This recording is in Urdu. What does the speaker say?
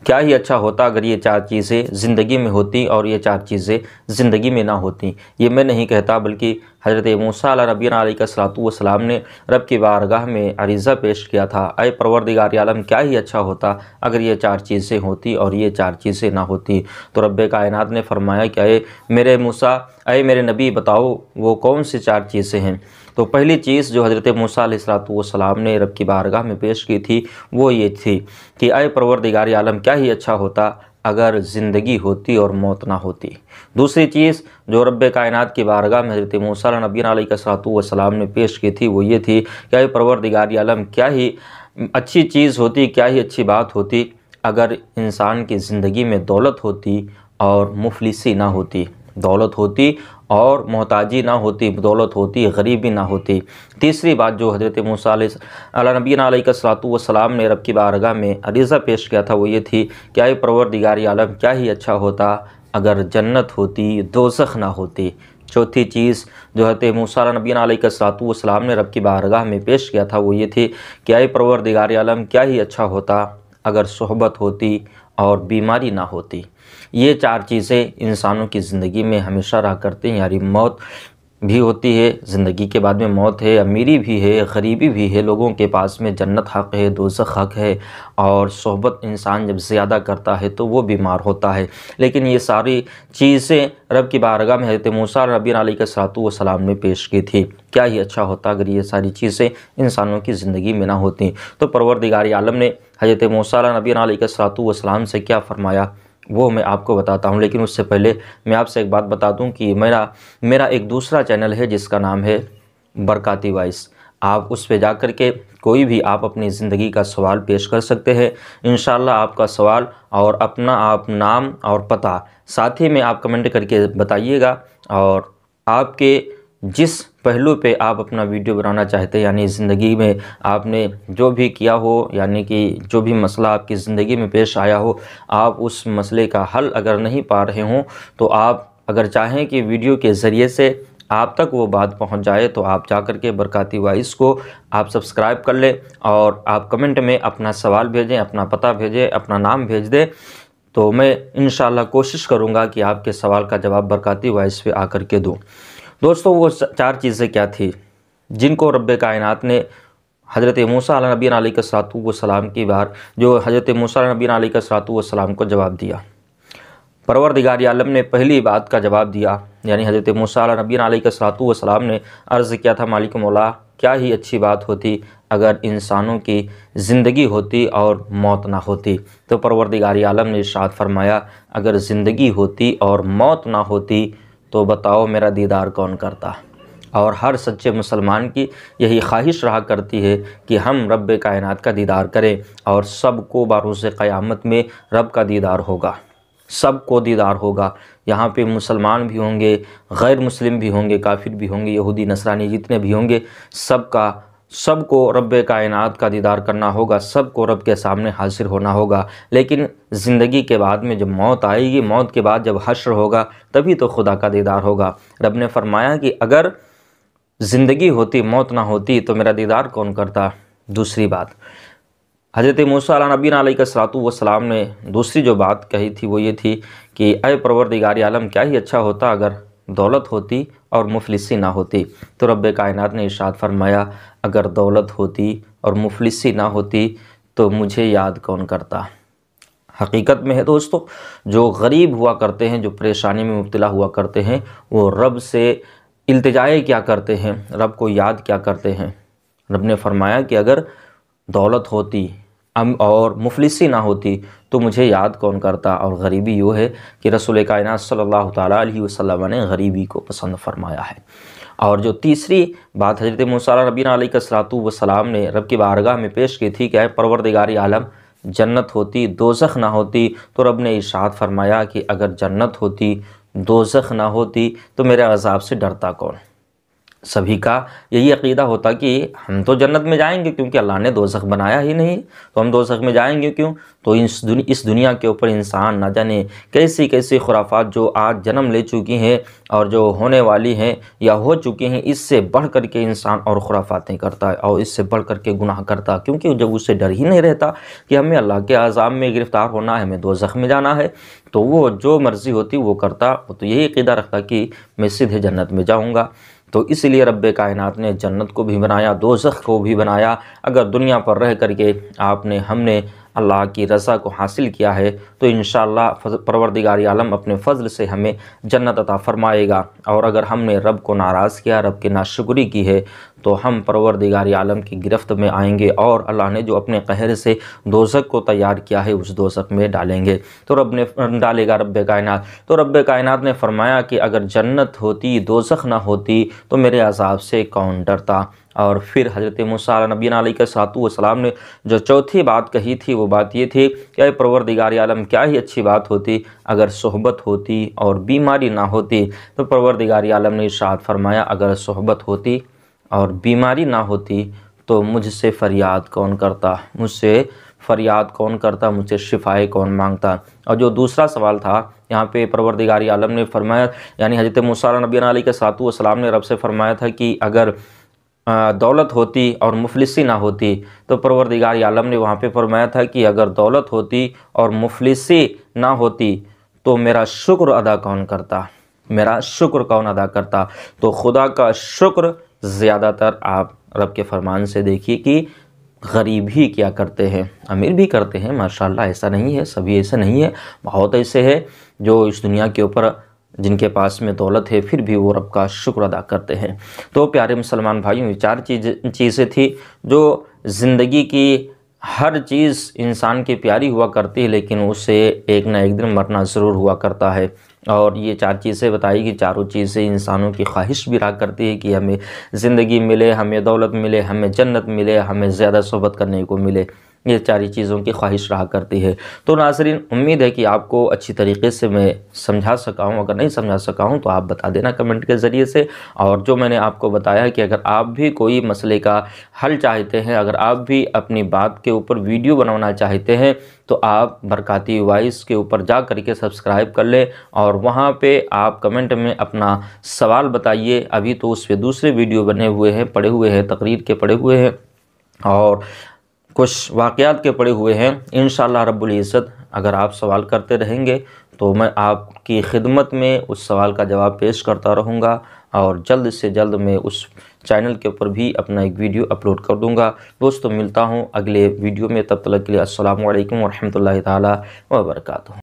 کیا ہی اچھا ہوتا اگر یہ چار چیزیں زندگی میں ہوتی اور یہ چار چیزیں زندگی میں نہ ہوتیں۔ یہ میں نہیں کہتا، بلکہ حضرت موسیٰ علیہ نبینا علیہ السلام نے رب کی بارگاہ میں عریضہ پیش کیا تھا، اے پروردگار عالم کیا ہی اچھا ہوتا اگر یہ چار چیزیں ہوتی اور یہ چار چیزیں نہ ہوتی۔ تو رب کائنات نے فرمایا کہ اے میرے موسیٰ، اے میرے نبی، بتاؤ وہ کون سی چار چیزیں ہیں۔ تو پہلی چیز جو حضرت موسیٰ علیہ السلام نے رب کی بارگاہ میں پیش کی تھی وہ یہ تھی کہ اے پروردگار عالم کیا ہی اچھا ہوتا اگر زندگی ہوتی اور موت نہ ہوتی۔ دوسری چیز جو رب کائنات کی بارگاہ میں حضرت موسیٰ نبینا علیہ السلام نے پیش کی تھی وہ یہ تھی کہ اے پروردگار عالم کیا ہی اچھی چیز ہوتی، کیا ہی اچھی بات ہوتی اگر انسان کی زندگی میں دولت ہوتی اور مفلسی نہ ہوتی، دولت ہوتی اور محتاجی نہ ہوتی، دولت ہوتی غریبی نہ ہوتی۔ تیسری بات جو حضرت موسیٰ علیہ نبینا علیہ السلام نے رب کی بارگاہ میں عریضہ پیش کیا تھا وہ یہ تھی کہ اے پروردگار عالم کیا ہی اچھا ہوتا اگر جنت ہوتی، دوزخ نہ ہوتی۔ چوتھی چیز جو حضرت موسیٰ علیہ نبینا علیہ السلام نے رب کی بارگاہ میں پیش کیا تھا وہ یہ تھی کہ اے پروردگار عالم کیا ہی اچھا ہوتا اگر صحبت ہوتی اور بیماری نہ ہوتی۔ یہ چار چیزیں انسانوں کی زندگی میں ہمیشہ رہا کرتے ہیں، یعنی موت بھی ہوتی ہے، زندگی کے بعد میں موت ہے، امیری بھی ہے، غریبی بھی ہے، لوگوں کے پاس میں جنت حق ہے، دوزخ حق ہے، اور صحبت انسان جب زیادہ کرتا ہے تو وہ بیمار ہوتا ہے۔ لیکن یہ ساری چیزیں رب کی بارگاہ میں حضرت موسیٰ نبینا علیہ السلام نے پیش کی تھی۔ کیا ہی اچھا ہوتا اگر یہ ساری چیزیں انسانوں کی زندگی میں نہ ہوتیں۔ تو پروردگار عالم نے حضرت موسیٰ نبینا علیہ السلام سے کیا فرمایا وہ میں آپ کو بتاتا ہوں، لیکن اس سے پہلے میں آپ سے ایک بات بتا دوں کہ میرا ایک دوسرا چینل ہے جس کا نام ہے برکاتی وائس۔ آپ اس پہ جا کر کے کوئی بھی آپ اپنی زندگی کا سوال پیش کر سکتے ہیں، انشاءاللہ آپ کا سوال اور اپنا آپ نام اور پتہ ساتھ ہی میں آپ کمنٹ کر کے بتائیے گا، اور آپ کے جس پہلو پہ آپ اپنا ویڈیو بنانا چاہتے ہیں، یعنی زندگی میں آپ نے جو بھی کیا ہو، یعنی کہ جو بھی مسئلہ آپ کی زندگی میں پیش آیا ہو، آپ اس مسئلے کا حل اگر نہیں پا رہے ہوں تو آپ اگر چاہیں کہ ویڈیو کے ذریعے سے آپ تک وہ بات پہنچ جائے تو آپ جا کر کے برکاتی وائس کو آپ سبسکرائب کر لیں اور آپ کمنٹ میں اپنا سوال بھیجیں، اپنا پتہ بھیجیں، اپنا نام بھیج دیں، تو میں انشاءاللہ کوشش کروں گا کہ آپ کے سوال کا جواب برکاتی وائس پہ آ کر کے دوں۔ دوستو وہ چار چیزیں کیا تھی جن کو رب کائنات نے حضرت موسیٰ علیہ نبینا علیہ السلام کی بار جو حضرت موسیٰ علیہ نبینا علیہ السلام کو جواب دیا۔ پروردگار عالم نے پہلی بات کا جواب دیا، یعنی حضرت موسیٰ علیہ نبینا علیہ السلام نے عرض کیا تھا مالک مولا کیا ہی اچھی بات ہوتی اگر انسانوں کی زندگی ہوتی اور موت نہ ہوتی۔ تو پروردگار عالم نے ارشاد فرمایا اگر زندگی ہوتی اور موت نہ ہوتی تو بتاؤ میرا دیدار کون کرتا۔ اور ہر سچے مسلمان کی یہی خواہش رہا کرتی ہے کہ ہم رب کائنات کا دیدار کریں، اور سب کو بروز قیامت میں رب کا دیدار ہوگا، سب کو دیدار ہوگا۔ یہاں پہ مسلمان بھی ہوں گے، غیر مسلم بھی ہوں گے، کافر بھی ہوں گے، یہودی نصرانی جتنے بھی ہوں گے، سب کو رب کائنات کا دیدار کرنا ہوگا، سب کو رب کے سامنے حاضر ہونا ہوگا۔ لیکن زندگی کے بعد میں جب موت آئے گی، موت کے بعد جب حشر ہوگا تبھی تو خدا کا دیدار ہوگا۔ رب نے فرمایا کہ اگر زندگی ہوتی موت نہ ہوتی تو میرا دیدار کون کرتا۔ دوسری بات حضرت موسیٰ علیہ نبینا علیہ السلام نے دوسری جو بات کہی تھی وہ یہ تھی کہ اے پروردگار عالم کیا ہی اچھا ہوتا اگر دولت ہوتی اور مفلسی نہ ہوتی۔ تو رب کائنات نے ارشاد فرمایا اگر دولت ہوتی اور مفلسی نہ ہوتی تو مجھے یاد کون کرتا۔ حقیقت میں ہے دوستو، جو غریب ہوا کرتے ہیں، جو پریشانی میں مبتلا ہوا کرتے ہیں، وہ رب سے التجائے کیا کرتے ہیں، رب کو یاد کیا کرتے ہیں۔ رب نے فرمایا کہ اگر دولت ہوتی اور مفلسی نہ ہوتی تو مجھے یاد کون کرتا۔ اور غریبی یہ ہے کہ رسول کائنات صلی اللہ تعالیٰ علیہ وسلم نے غریبی کو پسند فرمایا ہے۔ اور جو تیسری بات حضرت موسیٰ نبینا علیہ السلام نے رب کی بارگاہ میں پیش کی تھی کہ اے پروردگار عالم جنت ہوتی دوزخ نہ ہوتی، تو رب نے ارشاد فرمایا کہ اگر جنت ہوتی دوزخ نہ ہوتی تو میرے عذاب سے ڈرتا کون۔ سبھی کا یہی عقیدہ ہوتا کہ ہم تو جنت میں جائیں گے کیونکہ اللہ نے دوزخ بنایا ہی نہیں، تو ہم دوزخ میں جائیں گے کیوں؟ تو اس دنیا کے اوپر انسان نہ جانے کیسی کیسی خرافات جو آج جنم لے چکی ہیں اور جو ہونے والی ہیں یا ہو چکی ہیں، اس سے بڑھ کر کے انسان اور خرافاتیں کرتا ہے اور اس سے بڑھ کر کے گناہ کرتا ہے، کیونکہ جب اسے ڈر ہی نہیں رہتا کہ ہمیں اللہ کے عذاب میں گرفتار ہونا ہے، ہمیں دوزخ میں جانا ہے، تو وہ جو مرضی ہوتی وہ کرتا، وہ تو یہی عقیدہ رکھتا کہ میں سیدھے جنت میں جاؤں گا۔ تو اس لیے رب کائنات نے جنت کو بھی بنایا، دوزخ کو بھی بنایا۔ اگر دنیا پر رہ کر کے ہم نے اللہ کی رضا کو حاصل کیا ہے تو انشاءاللہ پروردگار عالم اپنے فضل سے ہمیں جنت عطا فرمائے گا، اور اگر ہم نے رب کو ناراض کیا، رب کی ناشکری کی ہے، تو ہم پروردگار عالم کی گرفت میں آئیں گے اور اللہ نے جو اپنے قہر سے دوزخ کو تیار کیا ہے اس دوزخ میں ڈالیں گے، تو رب نے ڈالے گا رب کائنات۔ تو رب کائنات نے فرمایا کہ اگر جنت ہوتی، دوزخ نہ ہوتی تو میرے عذاب سے کون ڈرتا؟ اور پھر حضرت موسیٰ نبی علیہ السلام نے جو چوتھی بات کہی تھی وہ بات یہ تھی کہ اے پروردگار عالم، کیا ہی اچھی بات ہوتی اگر صحبت ہوتی اور بیماری نہ ہوتی۔ تو پروردگار عالم نے ارشاد فرمایا اگر صحبت ہوتی اور بیماری نہ ہوتی تو مجھ سے فریاد کون کرتا، مجھ سے فریاد کون کرتا، مجھ سے شفائے کون مانگتا۔ اور جو دوسرا سوال تھا یہاں پہ پروردگار عالم نے فرمایا، یعنی حضرت موسیٰ نبی علیہ السلام نے رب سے فرمایا تھا کہ اگر دولت ہوتی اور مفلسی نہ ہوتی، تو پروردگار عالم نے وہاں پہ فرمایا تھا کہ اگر دولت ہوتی اور مفلسی نہ ہوتی تو میرا شکر ادا کون کرتا، میرا شکر کون ادا کرتا۔ تو خدا کا شکر زیادہ تر آپ رب کے فرمان سے دیکھیے کہ غریب ہی کیا کرتے ہیں، امیر بھی کرتے ہیں ماشاءاللہ، ایسا نہیں ہے، سبھی ایسے نہیں ہے، بہت ایسے ہیں جو اس دنیا کے اوپر جن کے پاس میں دولت ہے پھر بھی وہ رب کا شکر ادا کرتے ہیں۔ تو پیارے مسلمان بھائیوں، یہ چار چیزیں تھیں جو زندگی کی ہر چیز انسان کی پیاری ہوا کرتی ہے، لیکن اسے ایک نہ ایک دن مرنا ضرور ہوا کرتا ہے۔ اور یہ چار چیزیں بتائی کہ چاروں چیزیں انسانوں کی خواہش بھی رہا کرتی ہے کہ ہمیں زندگی ملے، ہمیں دولت ملے، ہمیں جنت ملے، ہمیں زیادہ صحبت کرنے کو ملے، یہ چاری چیزوں کی خواہش رہا کرتی ہے۔ تو ناظرین، امید ہے کہ آپ کو اچھی طریقے سے میں سمجھا سکا ہوں، اگر نہیں سمجھا سکا ہوں تو آپ بتا دینا کمنٹ کے ذریعے سے۔ اور جو میں نے آپ کو بتایا کہ اگر آپ بھی کوئی مسئلے کا حل چاہتے ہیں، اگر آپ بھی اپنی بات کے اوپر ویڈیو بنانا چاہتے ہیں تو آپ برکاتی وائس کے اوپر جا کر کے سبسکرائب کر لیں اور وہاں پہ آپ کمنٹ میں اپنا سوال بتائیے۔ ابھی تو اس پہ دوسرے ویڈیو بنے ہوئے ہیں، پڑے ہوئے ہیں، تقریر کے پڑے ہوئے ہیں اور کچھ واقعات کے پڑے ہوئے ہیں۔ انشاءاللہ رب العزت اگر آپ سوال کرتے رہیں گے تو میں آپ کی خدمت میں اس سوال کا جواب پیش کرتا رہوں گا، اور جلد سے جلد میں اس چینل کے اوپر بھی اپنا ایک ویڈیو اپلوڈ کر دوں گا۔ دوستو، ملتا ہوں اگلے ویڈیو میں، تب تک کے لیے السلام علیکم ورحمۃ اللہ تعالیٰ وبرکاتہ۔